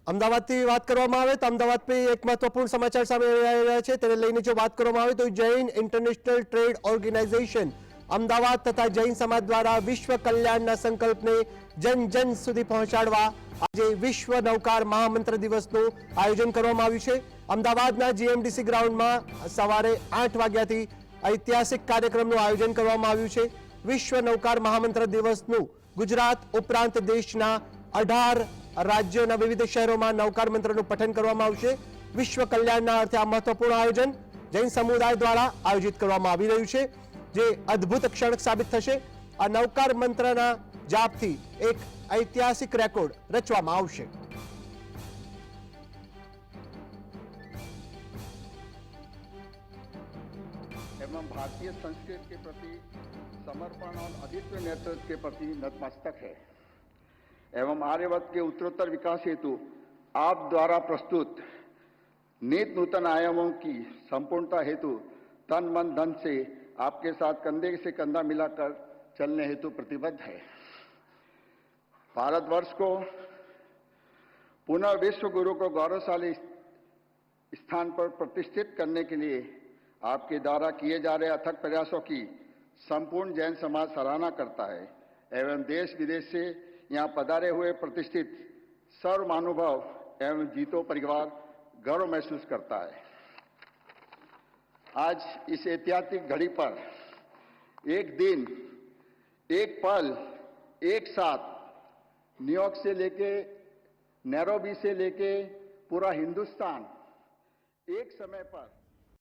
અમદાવાદથી વાત કરવામાં આવે તો અમદાવાદથી એક મહત્વપૂર્ણ સમાચાર સામે આવી રહ્યા છે તેને લઈને જો વાત કરવામાં આવે તો Jain international trade organisation Ahmedabad તથા જૈન સમાજ દ્વારા વિશ્વ કલ્યાણના સંકલ્પને જન જન સુધી પહોંચાડવા આજે વિશ્વ નૌકાર મહામંત્ર દિવસનું આયોજન કરવામાં આવ્યું છે। અમદાવાદના જીએમડીસી ગ્રાઉન્ડમાં સવારે 8 વાગ્યાથી ઐતિહાસિક કાર્યક્રમનું આયોજન કરવામાં આવ્યું છે। વિશ્વ નૌકાર મહામંત્ર દિવસનું ગુજરાત ઉપરાંત દેશના 18 राज्यों विविध शहरों में नौकार मंत्र पठन करवामां आवशे। विश्व कल्याणना अर्थे आ महत्वपूर्ण आयोजन जैन समुदाय द्वारा आयोजित करवामां आवी रह्युं छे, जे अद्भुत क्षण साबित थशे। आ नौकार मंत्रना जापथी एक ऐतिहासिक रेकॉर्ड रचवामां आवशे। एवं भारतीय संस्कृति के प्रति समर्पण और अद्वितीय नेतृत्व के प्रति नतमस्तक है एवं आर्यवत के उत्तरोत्तर विकास हेतु आप द्वारा प्रस्तुत नित नूतन आयामों की संपूर्णता हेतु तन मन धन से आपके साथ कंधे से कंधा मिलाकर चलने हेतु प्रतिबद्ध है। भारतवर्ष को पुनः विश्व गुरु को गौरवशाली स्थान पर प्रतिष्ठित करने के लिए आपके द्वारा किए जा रहे अथक प्रयासों की संपूर्ण जैन समाज सराहना करता है एवं देश विदेश से यहाँ पधारे हुए प्रतिष्ठित सर्व महानुभाव एवं जीतो परिवार गर्व महसूस करता है। आज इस ऐतिहासिक घड़ी पर एक दिन, एक पल, एक साथ न्यूयॉर्क से लेके नैरोबी से लेके पूरा हिंदुस्तान एक समय पर